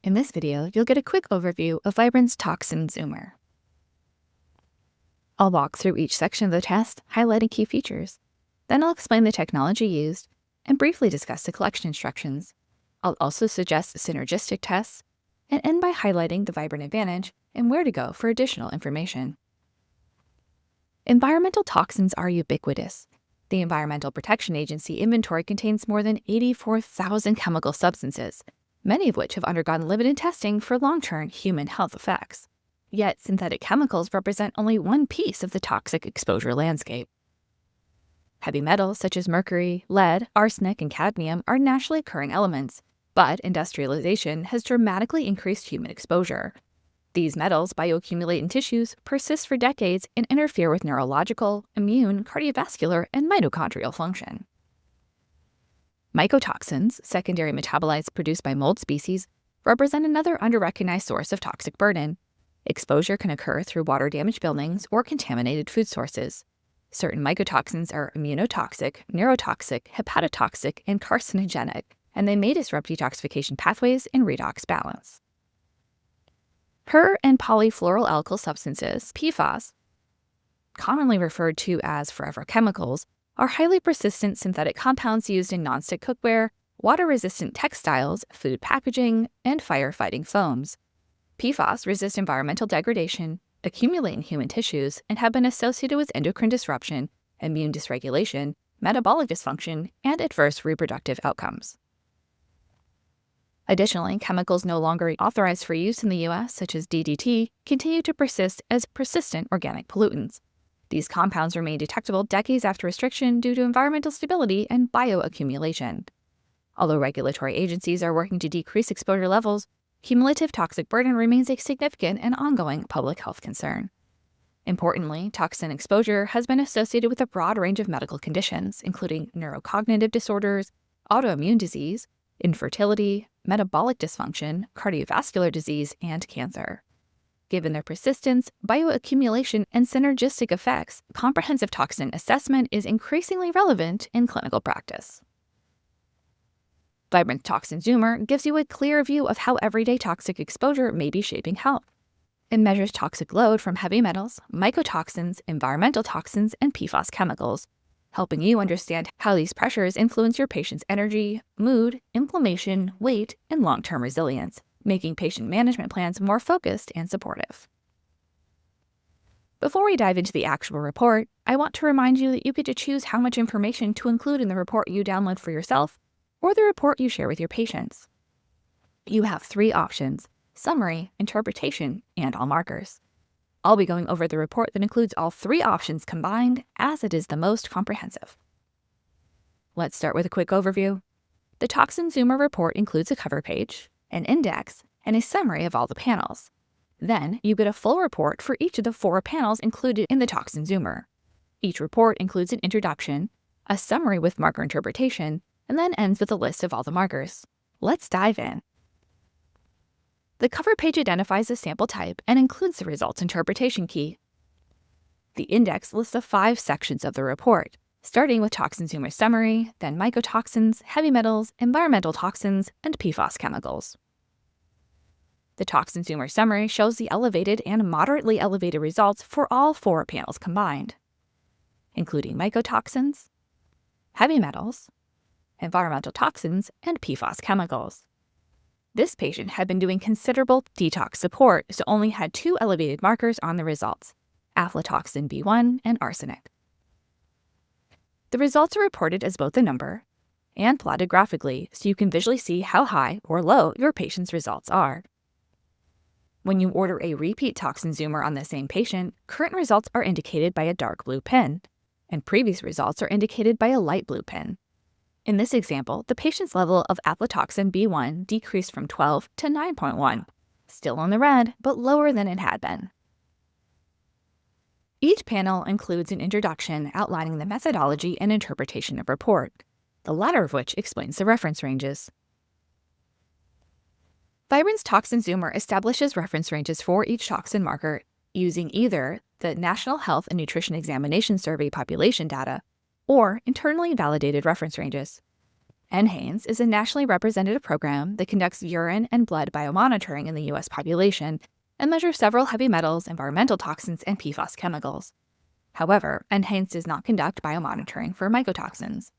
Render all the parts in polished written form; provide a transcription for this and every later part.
In this video, you'll get a quick overview of Vibrant's Toxin Zoomer. I'll walk through each section of the test, highlighting key features. Then I'll explain the technology used and briefly discuss the collection instructions. I'll also suggest synergistic tests and end by highlighting the Vibrant Advantage and where to go for additional information. Environmental toxins are ubiquitous. The Environmental Protection Agency inventory contains more than 84,000 chemical substances, many of which have undergone limited testing for long-term human health effects. Yet synthetic chemicals represent only one piece of the toxic exposure landscape. Heavy metals such as mercury, lead, arsenic, and cadmium are naturally occurring elements, but industrialization has dramatically increased human exposure. These metals bioaccumulate in tissues, persist for decades, and interfere with neurological, immune, cardiovascular, and mitochondrial function. Mycotoxins, secondary metabolites produced by mold species, represent another underrecognized source of toxic burden. Exposure can occur through water-damaged buildings or contaminated food sources. Certain mycotoxins are immunotoxic, neurotoxic, hepatotoxic, and carcinogenic, and they may disrupt detoxification pathways and redox balance. Per- and polyfluoroalkyl substances, PFAS, commonly referred to as forever chemicals, are highly persistent synthetic compounds used in nonstick cookware, water-resistant textiles, food packaging, and firefighting foams. PFAS resist environmental degradation, accumulate in human tissues, and have been associated with endocrine disruption, immune dysregulation, metabolic dysfunction, and adverse reproductive outcomes. Additionally, chemicals no longer authorized for use in the U.S., such as DDT, continue to persist as persistent organic pollutants. These compounds remain detectable decades after restriction due to environmental stability and bioaccumulation. Although regulatory agencies are working to decrease exposure levels, cumulative toxic burden remains a significant and ongoing public health concern. Importantly, toxin exposure has been associated with a broad range of medical conditions, including neurocognitive disorders, autoimmune disease, infertility, metabolic dysfunction, cardiovascular disease, and cancer. Given their persistence, bioaccumulation, and synergistic effects, comprehensive toxin assessment is increasingly relevant in clinical practice. Vibrant Toxin Zoomer gives you a clear view of how everyday toxic exposure may be shaping health. It measures toxic load from heavy metals, mycotoxins, environmental toxins, and PFAS chemicals, helping you understand how these pressures influence your patient's energy, mood, inflammation, weight, and long-term resilience, making patient management plans more focused and supportive. Before we dive into the actual report, I want to remind you that you get to choose how much information to include in the report you download for yourself or the report you share with your patients. You have 3 options: summary, interpretation, and all markers. I'll be going over the report that includes all 3 options combined, as it is the most comprehensive. Let's start with a quick overview. The Toxin Zoomer report includes a cover page, an index, and a summary of all the panels. Then, you get a full report for each of the 4 panels included in the Toxin Zoomer. Each report includes an introduction, a summary with marker interpretation, and then ends with a list of all the markers. Let's dive in. The cover page identifies the sample type and includes the results interpretation key. The index lists the 5 sections of the report, starting with Toxin Zoomer summary, then mycotoxins, heavy metals, environmental toxins, and PFAS chemicals. The Toxin Zoomer summary shows the elevated and moderately elevated results for all 4 panels combined, including mycotoxins, heavy metals, environmental toxins, and PFAS chemicals. This patient had been doing considerable detox support, so only had 2 elevated markers on the results: aflatoxin B1 and arsenic. The results are reported as both a number and plotted graphically, so you can visually see how high or low your patient's results are. When you order a repeat Toxin Zoomer on the same patient, current results are indicated by a dark blue pin, and previous results are indicated by a light blue pin. In this example, the patient's level of aflatoxin B1 decreased from 12 to 9.1, still in the red, but lower than it had been. Each panel includes an introduction outlining the methodology and interpretation of report, the latter of which explains the reference ranges. Vibrant's Toxin Zoomer establishes reference ranges for each toxin marker using either the National Health and Nutrition Examination Survey population data or internally validated reference ranges. NHANES is a nationally representative program that conducts urine and blood biomonitoring in the U.S. population and measures several heavy metals, environmental toxins, and PFAS chemicals. However, NHANES does not conduct biomonitoring for mycotoxins.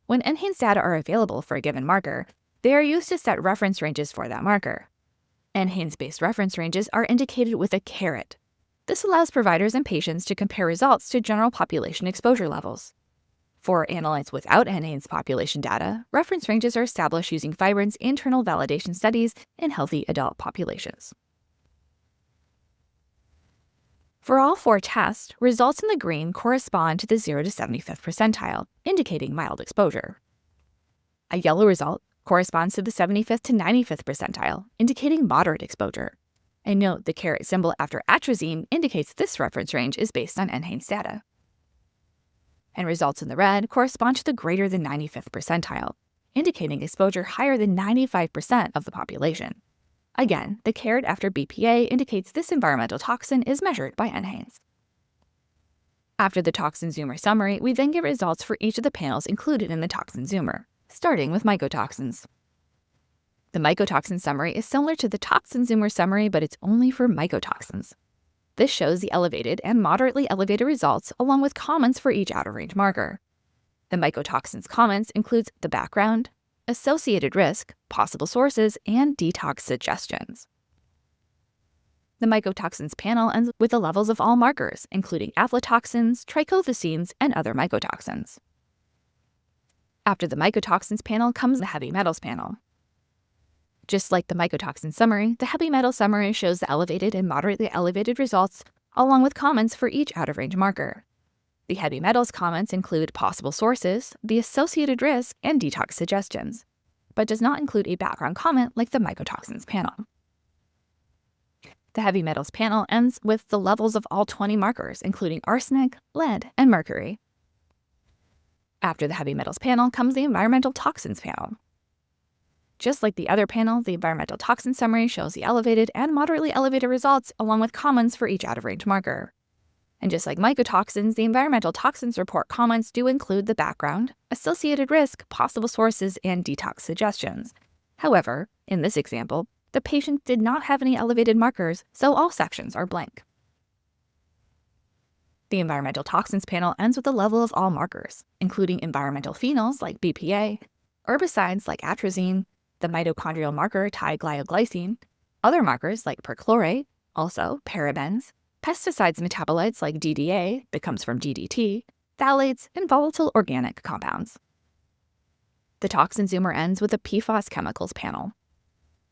When NHANES data are available for a given marker, they are used to set reference ranges for that marker. NHANES-based reference ranges are indicated with a caret. This allows providers and patients to compare results to general population exposure levels. For analytes without NHANES population data, reference ranges are established using Vibrant's internal validation studies in healthy adult populations. For all 4 tests, results in the green correspond to the 0 to 75th percentile, indicating mild exposure. A yellow result corresponds to the 75th to 95th percentile, indicating moderate exposure. And note the caret symbol after atrazine indicates this reference range is based on NHANES data. And results in the red correspond to the greater than 95th percentile, indicating exposure higher than 95% of the population. Again, the caret after BPA indicates this environmental toxin is measured by NHANES. After the Toxin Zoomer summary, we then get results for each of the panels included in the Toxin Zoomer, starting with mycotoxins. The mycotoxin summary is similar to the Toxin Zoomer summary, but it's only for mycotoxins. This shows the elevated and moderately elevated results along with comments for each out-of-range marker. The mycotoxins comments includes the background, associated risk, possible sources, and detox suggestions. The mycotoxins panel ends with the levels of all markers, including aflatoxins, trichothecenes, and other mycotoxins. After the mycotoxins panel comes the heavy metals panel. Just like the mycotoxin summary, the heavy metal summary shows the elevated and moderately elevated results, along with comments for each out-of-range marker. The heavy metals comments include possible sources, the associated risk, and detox suggestions, but does not include a background comment like the mycotoxins panel. The heavy metals panel ends with the levels of all 20 markers, including arsenic, lead, and mercury. After the heavy metals panel comes the environmental toxins panel. Just like the other panel, the environmental toxin summary shows the elevated and moderately elevated results along with comments for each out-of-range marker. And just like mycotoxins, the environmental toxins report comments do include the background, associated risk, possible sources, and detox suggestions. However, in this example, the patient did not have any elevated markers, so all sections are blank. The environmental toxins panel ends with the level of all markers, including environmental phenols like BPA, herbicides like atrazine, the mitochondrial marker tiglioglycine, other markers like perchlorate, also parabens, pesticides metabolites like DDA, that comes from DDT, phthalates, and volatile organic compounds. The Toxin Zoomer ends with the PFAS chemicals panel.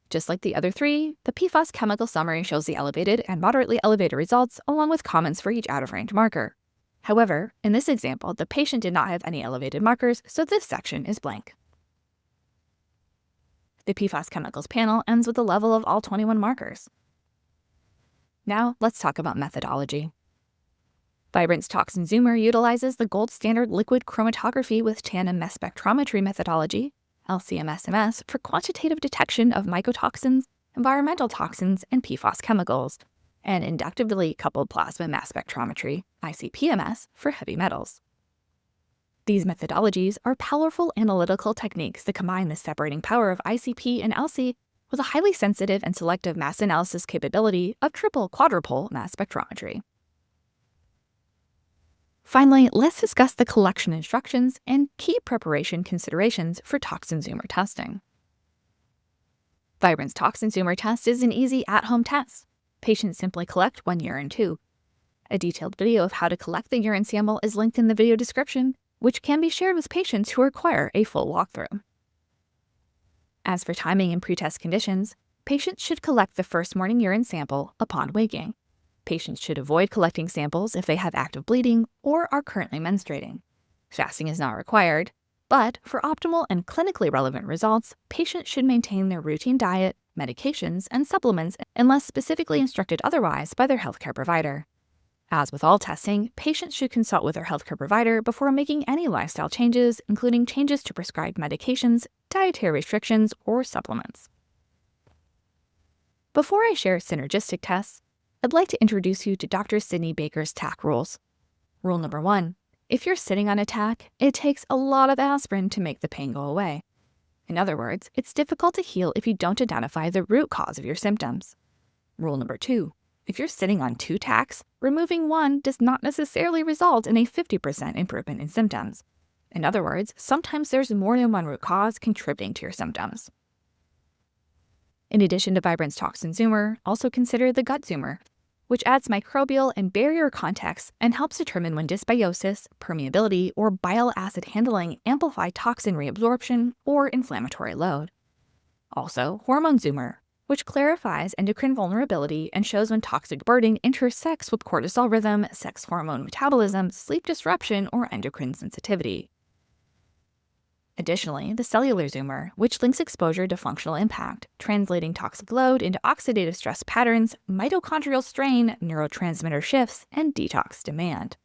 Just like the other 3, the PFAS chemical summary shows the elevated and moderately elevated results along with comments for each out-of-range marker. However, in this example, the patient did not have any elevated markers, so this section is blank. The PFAS chemicals panel ends with the level of all 21 markers. Now, let's talk about methodology. Vibrant's Toxin Zoomer utilizes the gold standard liquid chromatography with tandem mass spectrometry methodology, LC-MS-MS, for quantitative detection of mycotoxins, environmental toxins, and PFAS chemicals, and inductively coupled plasma mass spectrometry, ICP-MS, for heavy metals. These methodologies are powerful analytical techniques that combine the separating power of ICP and LC with a highly sensitive and selective mass analysis capability of triple-quadrupole mass spectrometry. Finally, let's discuss the collection instructions and key preparation considerations for Toxin Zoomer testing. Vibrant's Toxin Zoomer test is an easy at-home test. Patients simply collect 1 urine tube. A detailed video of how to collect the urine sample is linked in the video description, which can be shared with patients who require a full walkthrough. As for timing and pretest conditions, patients should collect the first morning urine sample upon waking. Patients should avoid collecting samples if they have active bleeding or are currently menstruating. Fasting is not required, but for optimal and clinically relevant results, patients should maintain their routine diet, medications, and supplements unless specifically instructed otherwise by their healthcare provider. As with all testing, patients should consult with their healthcare provider before making any lifestyle changes, including changes to prescribed medications, dietary restrictions, or supplements. Before I share synergistic tests, I'd like to introduce you to Dr. Sydney Baker's TAC rules. Rule number 1, If you're sitting on attack, it takes a lot of aspirin to make the pain go away. In other words, it's difficult to heal if you don't identify the root cause of your symptoms. Rule number 2. If you're sitting on 2 tacks, removing one does not necessarily result in a 50% improvement in symptoms. In other words, sometimes there's more than one root cause contributing to your symptoms. In addition to Vibrant's Toxin Zoomer, also consider the Gut Zoomer, which adds microbial and barrier context and helps determine when dysbiosis, permeability, or bile acid handling amplify toxin reabsorption or inflammatory load. Also, Hormone Zoomer, which clarifies endocrine vulnerability and shows when toxic burden intersects with cortisol rhythm, sex hormone metabolism, sleep disruption, or endocrine sensitivity. Additionally, the Cellular Zoomer, which links exposure to functional impact, translating toxic load into oxidative stress patterns, mitochondrial strain, neurotransmitter shifts, and detox demand.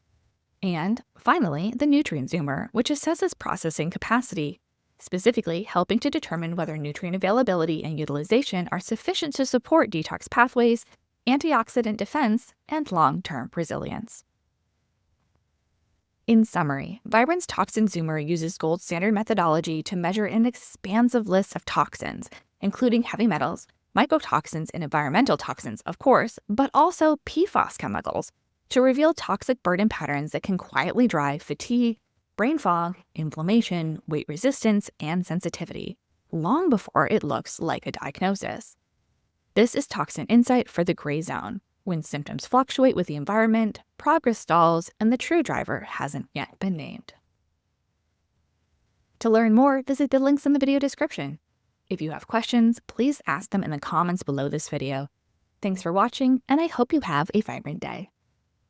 And finally, the Nutrient Zoomer, which assesses processing capacity, specifically helping to determine whether nutrient availability and utilization are sufficient to support detox pathways, antioxidant defense, and long-term resilience. In summary, Vibrant's Toxin Zoomer uses gold standard methodology to measure an expansive list of toxins, including heavy metals, mycotoxins, and environmental toxins, of course, but also PFAS chemicals, to reveal toxic burden patterns that can quietly drive fatigue, brain fog, inflammation, weight resistance, and sensitivity, long before it looks like a diagnosis. This is toxin insight for the gray zone, when symptoms fluctuate with the environment, progress stalls, and the true driver hasn't yet been named. To learn more, visit the links in the video description. If you have questions, please ask them in the comments below this video. Thanks for watching, and I hope you have a vibrant day.